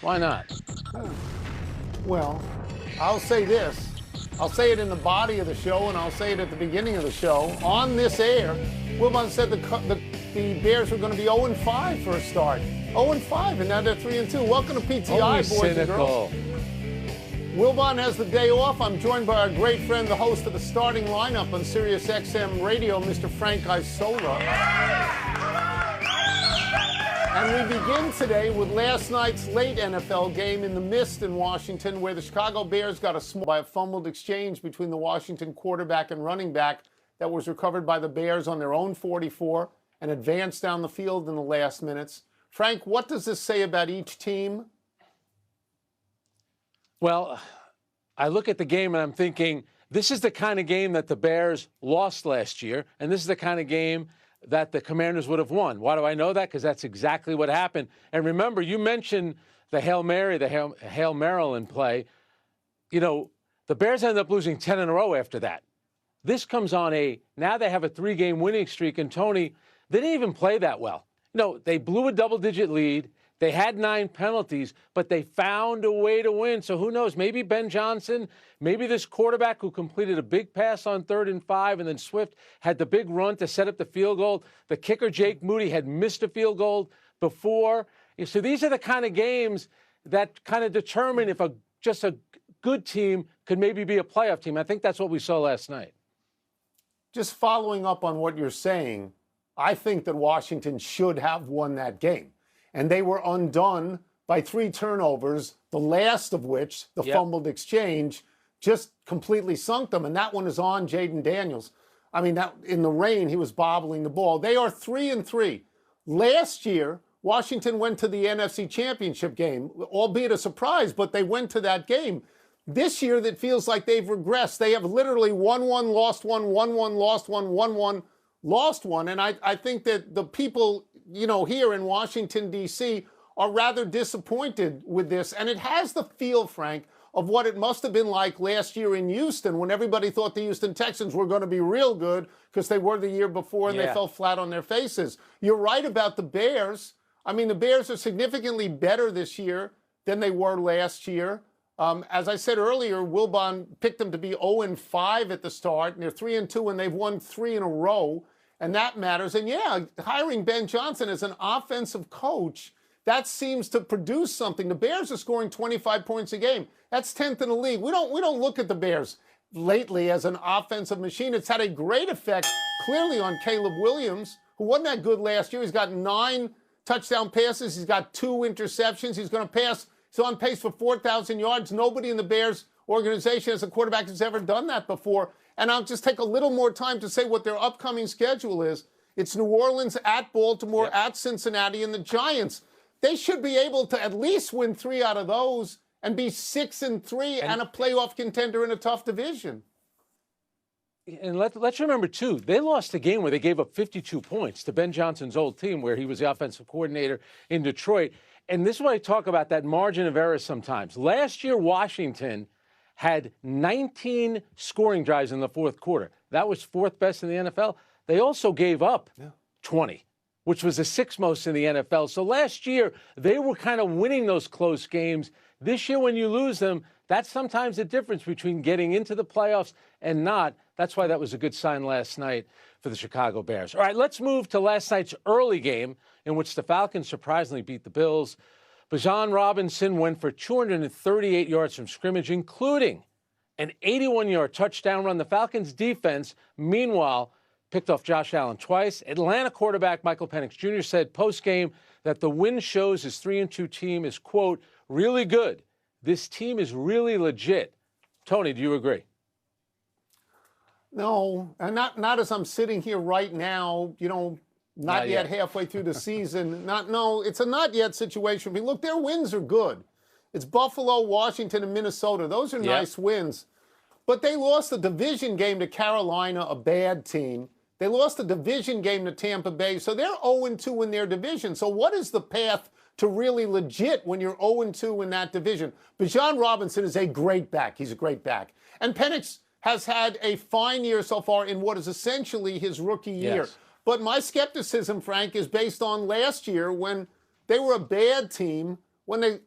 Why not? Well, I'll say this. I'll say it in the body of the show, and I'll say it at the beginning of the show. On this air, Wilbon said the Bears were going to be 0-5 for a start. 0-5, and now they're 3-2. Welcome to PTI, boys cynical. and girls. Wilbon has the day off. I'm joined by our great friend, the host of the starting lineup on Sirius XM Radio, Mr. Frank Isola. And we begin today with last night's late NFL game in the mist in Washington, where the Chicago Bears got by a fumbled exchange between the Washington quarterback and running back that was recovered by the Bears on their own 44 and advanced down the field in the last minutes. Frank, what does this say about each team? Well, I look at the game and I'm thinking, this is the kind of game that the Bears lost last year, and this is the kind of game that the Commanders would have won. Why do I know that? Because that's exactly what happened. And remember, you mentioned the Hail Mary, the Hail Maryland play. You know, the Bears ended up losing 10 in a row after that. This comes on now they have a 3-game winning streak, and Tony, they didn't even play that well. You know, they blew a double-digit lead. They had 9 penalties, but they found a way to win. So who knows? Maybe Ben Johnson, maybe this quarterback who completed a big pass on 3rd and 5, and then Swift had the big run to set up the field goal. The kicker, Jake Moody, had missed a field goal before. So these are the kind of games that kind of determine if just a good team could maybe be a playoff team. I think that's what we saw last night. Just following up on what you're saying, I think that Washington should have won that game. And they were undone by 3 turnovers, the last of which, the fumbled exchange, just completely sunk them. And that one is on Jaden Daniels. I mean, that in the rain, he was bobbling the ball. They are 3-3. Last year, Washington went to the NFC Championship game, albeit a surprise, but they went to that game. This year, that feels like they've regressed. They have literally won one, lost one, won one, lost one, won one, lost one. And I think that the people, you know, here in Washington, D.C., are rather disappointed with this. And it has the feel, Frank, of what it must have been like last year in Houston when everybody thought the Houston Texans were going to be real good because they were the year before and they fell flat on their faces. You're right about the Bears. I mean, the Bears are significantly better this year than they were last year. As I said earlier, Wilbon picked them to be 0-5 at the start, and they're 3-2, and they've won 3 in a row. And that matters. And yeah, hiring Ben Johnson as an offensive coach, that seems to produce something. The Bears are scoring 25 points a game. That's 10th in the league. We don't look at the Bears lately as an offensive machine. It's had a great effect clearly on Caleb Williams, who wasn't that good last year. He's got 9 touchdown passes. He's got 2 interceptions. He's going to pass. He's on pace for 4,000 yards. Nobody in the Bears organization as a quarterback has ever done that before. And I'll just take a little more time to say what their upcoming schedule is. It's New Orleans, at Baltimore, at Cincinnati, and the Giants. They should be able to at least win 3 out of those and be 6-3 and a playoff contender in a tough division. And let's remember, too, they lost a game where they gave up 52 points to Ben Johnson's old team, where he was the offensive coordinator in Detroit. And this is why I talk about that margin of error sometimes. Last year, Washington had 19 scoring drives in the fourth quarter. That was 4th best in the NFL. They also gave up 20, which was the 6th most in the NFL. So last year, they were kind of winning those close games. This year, when you lose them, that's sometimes the difference between getting into the playoffs and not. That's why that was a good sign last night for the Chicago Bears. All right, let's move to last night's early game in which the Falcons surprisingly beat the Bills. Bijan Robinson went for 238 yards from scrimmage, including an 81-yard touchdown run. The Falcons defense, meanwhile, picked off Josh Allen twice. Atlanta quarterback Michael Penix Jr. said post-game that the win shows his 3-2 team is, quote, really good. This team is really legit. Tony, do you agree? No, and not as I'm sitting here right now, you know, not yet halfway through the season. It's a not yet situation. I mean, look, their wins are good. It's Buffalo, Washington, and Minnesota. Those are nice wins. But they lost a division game to Carolina, a bad team. They lost a division game to Tampa Bay. So they're 0-2 in their division. So what is the path to really legit when you're 0-2 in that division? Bijan Robinson is a great back. He's a great back. And Penix has had a fine year so far in what is essentially his rookie year. Yes. But my skepticism, Frank, is based on last year when they were a bad team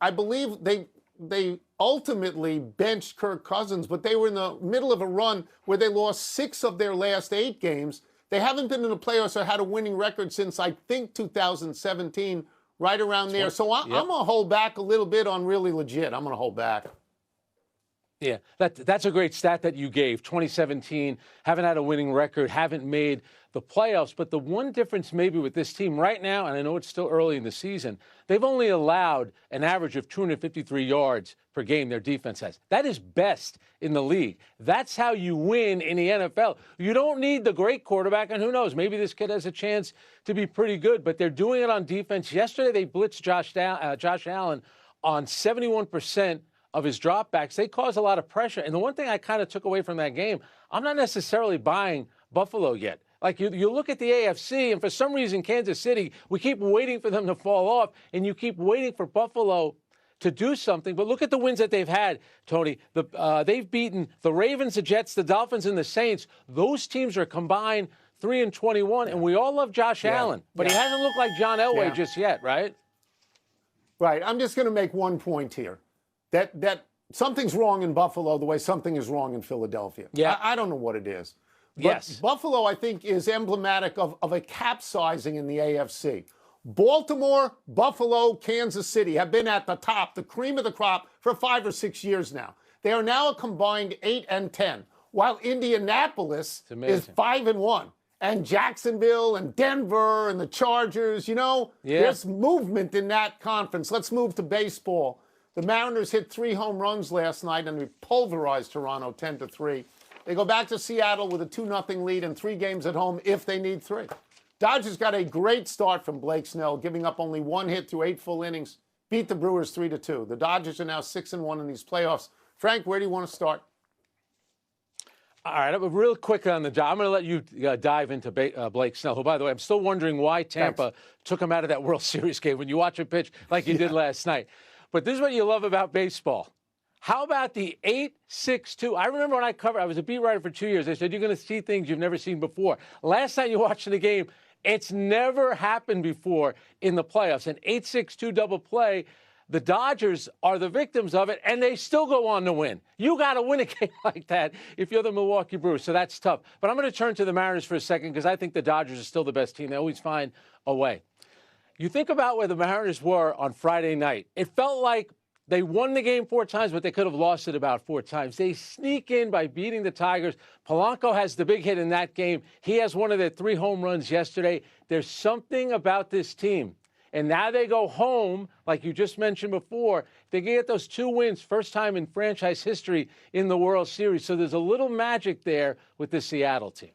I believe they ultimately benched Kirk Cousins, but they were in the middle of a run where they lost 6 of their last 8 games. They haven't been in the playoffs or had a winning record since, I think, 2017, right around there. So I'm going to hold back a little bit on really legit. I'm going to hold back. Yeah, that's a great stat that you gave. 2017, haven't had a winning record, haven't made the playoffs. But the one difference maybe with this team right now, and I know it's still early in the season, they've only allowed an average of 253 yards per game their defense has. That is best in the league. That's how you win in the NFL. You don't need the great quarterback, and who knows, maybe this kid has a chance to be pretty good, but they're doing it on defense. Yesterday they blitzed Josh Allen on 71% of his dropbacks. They cause a lot of pressure. And the one thing I kind of took away from that game, I'm not necessarily buying Buffalo yet. Like you look at the AFC, and for some reason, Kansas City, we keep waiting for them to fall off, and you keep waiting for Buffalo to do something. But look at the wins that they've had, Tony. They've beaten the Ravens, the Jets, the Dolphins, and the Saints. Those teams are combined 3-21, and we all love Josh Allen, but he hasn't looked like John Elway just yet, right? Right. I'm just going to make one point here. That something's wrong in Buffalo the way something is wrong in Philadelphia. Yeah. I don't know what it is. But Buffalo, I think, is emblematic of a capsizing in the AFC. Baltimore, Buffalo, Kansas City have been at the top, the cream of the crop, for 5 or 6 years now. They are now a combined 8-10, while Indianapolis is 5-1. And Jacksonville and Denver and the Chargers, there's movement in that conference. Let's move to baseball. The Mariners hit 3 home runs last night and we pulverized Toronto 10-3. They go back to Seattle with a 2-0 lead and 3 games at home if they need 3. Dodgers got a great start from Blake Snell, giving up only 1 hit through 8 full innings. Beat the Brewers 3-2. The Dodgers are now 6-1 in these playoffs. Frank, where do you want to start? All right, real quick on the job. I'm going to let you dive into Blake Snell, who, by the way, I'm still wondering why Tampa took him out of that World Series game when you watch him pitch like you did last night. But this is what you love about baseball. How about the 8-6-2? I remember when I was a beat writer for 2 years. They said, you're going to see things you've never seen before. Last night you watched the game, it's never happened before in the playoffs. An 8-6-2 double play. The Dodgers are the victims of it, and they still go on to win. You got to win a game like that if you're the Milwaukee Brewers, so that's tough. But I'm going to turn to the Mariners for a second because I think the Dodgers are still the best team. They always find a way. You think about where the Mariners were on Friday night. It felt like they won the game 4 times, but they could have lost it about 4 times. They sneak in by beating the Tigers. Polanco has the big hit in that game. He has one of their 3 home runs yesterday. There's something about this team. And now they go home, like you just mentioned before. They get those 2 wins, first time in franchise history in the World Series. So there's a little magic there with the Seattle team.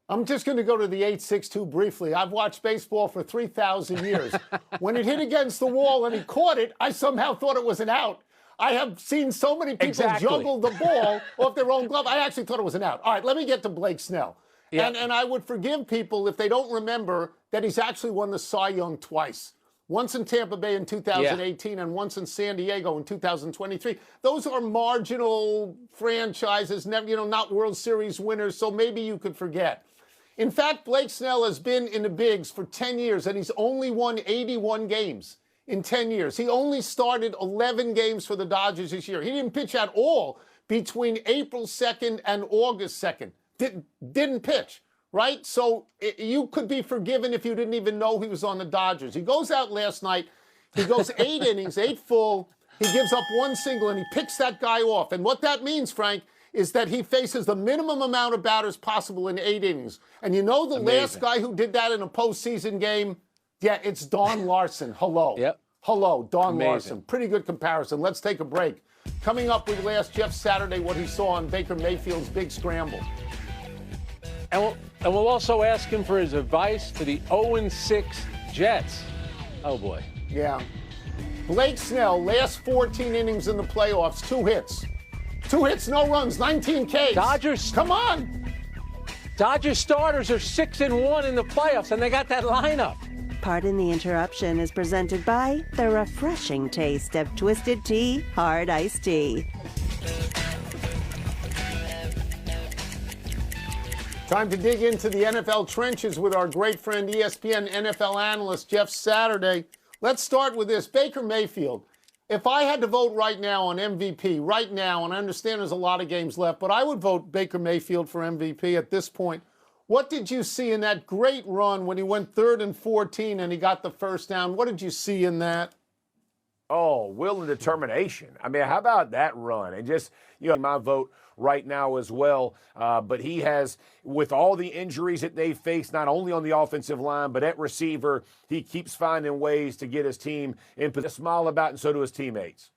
I'm just going to go to the 8-6-2 briefly. I've watched baseball for 3,000 years. When it hit against the wall and he caught it, I somehow thought it was an out. I have seen so many people juggle the ball off their own glove. I actually thought it was an out. All right, let me get to Blake Snell. And I would forgive people if they don't remember that he's actually won the Cy Young twice. Once in Tampa Bay in 2018 and once in San Diego in 2023. Those are marginal franchises, never, not World Series winners, so maybe you could forget. In fact, Blake Snell has been in the bigs for 10 years, and he's only won 81 games in 10 years. He only started 11 games for the Dodgers this year. He didn't pitch at all between April 2nd and August 2nd. Didn't pitch, right? So you could be forgiven if you didn't even know he was on the Dodgers. He goes out last night. He goes 8 innings, 8 full. He gives up 1 single, and he picks that guy off. And what that means, Frank, is that he faces the minimum amount of batters possible in 8 innings. And you know the last guy who did that in a postseason game? Yeah, it's Don Larson. Hello. Hello, Don Larson. Pretty good comparison. Let's take a break. Coming up, we asked Jeff Saturday what he saw on Baker Mayfield's big scramble. And we'll also ask him for his advice for the 0-6 Jets. Oh, boy. Yeah. Blake Snell, last 14 innings in the playoffs, 2 hits. 2 hits, no runs, 19 Ks. Dodgers. Come on. Dodgers starters are 6-1 in the playoffs, and they got that lineup. Pardon the Interruption is presented by the refreshing taste of Twisted Tea Hard Iced Tea. Time to dig into the NFL trenches with our great friend, ESPN NFL analyst Jeff Saturday. Let's start with this. Baker Mayfield. If I had to vote right now on MVP, right now, and I understand there's a lot of games left, but I would vote Baker Mayfield for MVP at this point. What did you see in that great run when he went 3rd and 14 and he got the first down? What did you see in that? Oh, will and determination. I mean, how about that run? And just, my vote right now as well. But he has, with all the injuries that they face, not only on the offensive line, but at receiver, he keeps finding ways to get his team in position. Smile about, and so do his teammates.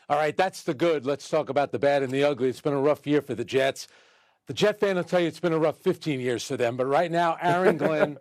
All right, that's the good. Let's talk about the bad and the ugly. It's been a rough year for the Jets. The Jet fan will tell you it's been a rough 15 years for them. But right now, Aaron Glenn,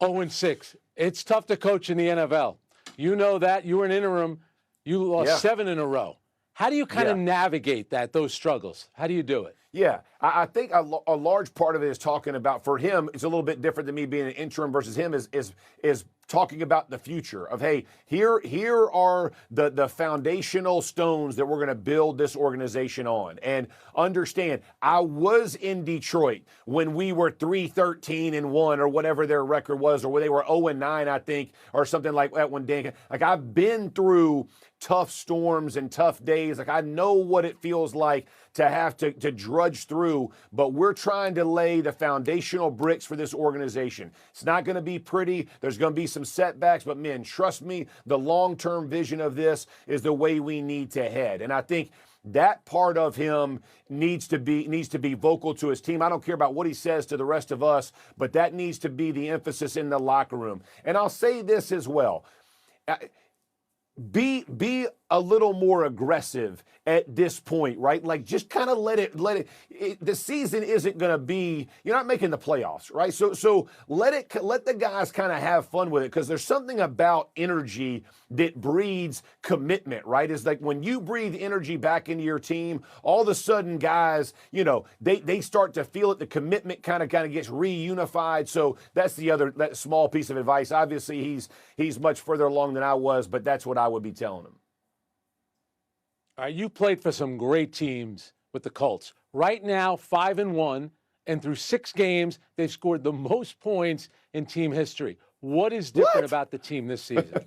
0-6. It's tough to coach in the NFL. You know that. You were an interim. You lost 7 in a row. How do you kind of navigate those struggles? How do you do it? Yeah, I think a large part of it is talking about, for him, it's a little bit different than me being an interim versus him, is talking about the future of, hey, here are the foundational stones that we're going to build this organization on. And understand, I was in Detroit when we were 3-13-1 or whatever their record was, or where they were 0-9, I think, or something like that when Dan, like, I've been through tough storms and tough days. Like, I know what it feels like to have to drudge through, but we're trying to lay the foundational bricks for this organization. It's not going to be pretty. There's going to be some setbacks, but man, trust me, the long-term vision of this is the way we need to head. And I think that part of him needs to be vocal to his team. I don't care about what he says to the rest of us, but that needs to be the emphasis in the locker room. And I'll say this as well. Be a little more aggressive at this point, right? Like, just kind of let it, the season isn't going to be, you're not making the playoffs, right? So let the guys kind of have fun with it, because there's something about energy that breeds commitment, right? It's like when you breathe energy back into your team, all of a sudden guys, they start to feel it. The commitment kind of gets reunified. So that's that small piece of advice. Obviously he's much further along than I was, but that's what I would be telling him. All right, you played for some great teams with the Colts. Right now, 5-1, and through 6 games, they've scored the most points in team history. What is different about the team this season?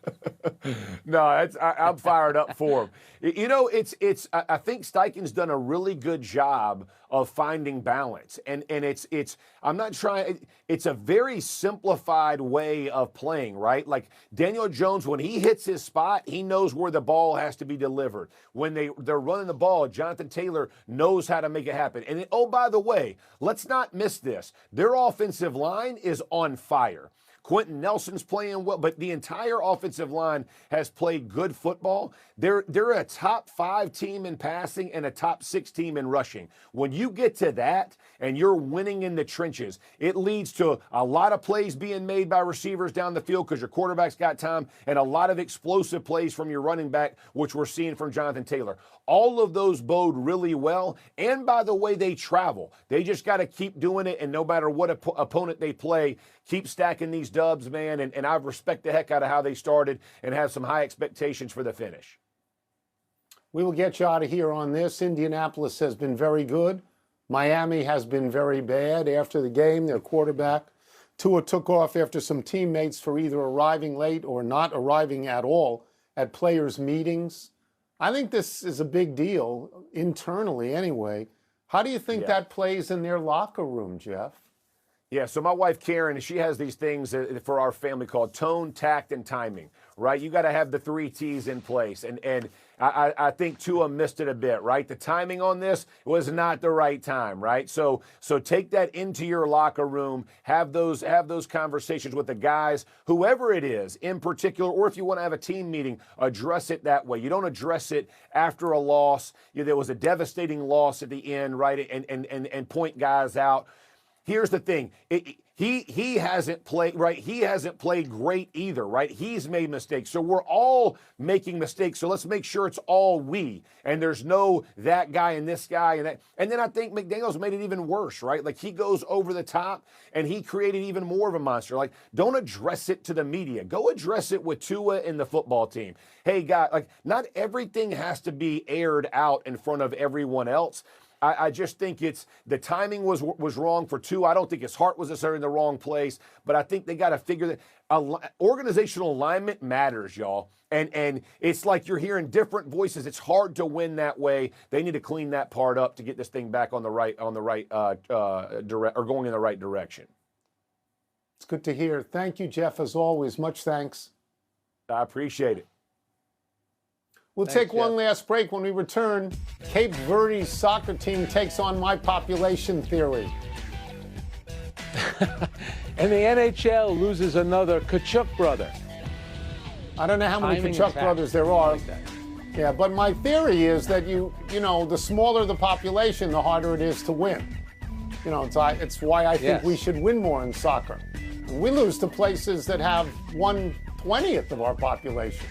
No, I'm fired up for him. I think Steichen's done a really good job of finding balance, and I'm not trying. It's a very simplified way of playing, right? Like Daniel Jones, when he hits his spot, he knows where the ball has to be delivered. When they're running the ball, Jonathan Taylor knows how to make it happen. And oh, by the way, let's not miss this. Their offensive line is on fire. Quentin Nelson's playing well, but the entire offensive line has played good football. They're a top 5 team in passing and a top 6 team in rushing. When you get to that and you're winning in the trenches, it leads to a lot of plays being made by receivers down the field because your quarterback's got time, and a lot of explosive plays from your running back, which we're seeing from Jonathan Taylor. All of those bode really well. And by the way, they travel. They just got to keep doing it, and no matter what opponent they play, keep stacking these dubs, man. And I respect the heck out of how they started and have some high expectations for the finish. We will get you out of here on this. Indianapolis has been very good. Miami has been very bad. After the game, their quarterback, Tua, took off after some teammates for either arriving late or not arriving at all at players' meetings. I think this is a big deal internally anyway. How do you think that plays in their locker room, Jeff? Yeah, so my wife, Karen, she has these things for our family called tone, tact, and timing, right? You got to have the 3 T's in place. And I think Tua missed it a bit, right? The timing on this was not the right time, right? So take that into your locker room, have those conversations with the guys, whoever it is in particular, or if you want to have a team meeting, address it that way. You don't address it after a loss. There was a devastating loss at the end, right? And point guys out. Here's the thing. He hasn't played, right? He hasn't played great either, right? He's made mistakes. So we're all making mistakes. So let's make sure it's all we. And there's no that guy and this guy and that. And then I think McDaniels made it even worse, right? Like, he goes over the top and he created even more of a monster. Like, don't address it to the media. Go address it with Tua and the football team. Hey, guy, like, not everything has to be aired out in front of everyone else. I just think the timing was wrong for Tua. I don't think his heart was necessarily in the wrong place, but I think they got to figure that organizational alignment matters, y'all. And it's like you're hearing different voices. It's hard to win that way. They need to clean that part up to get this thing back on the right or going in the right direction. It's good to hear. Thank you, Jeff, as always. Much thanks. I appreciate it. We'll Thanks, take one Jeff. last break. When we return, Cape Verde's soccer team takes on my population theory. And the NHL loses another Kachuk brother. I don't know how many Timing Kachuk is brothers happening. there are. I like that. Yeah, but my theory is that you know, the smaller the population, the harder it is to win. You know, it's why I think Yes. we should win more in soccer. We lose to places that have 1/20th of our population.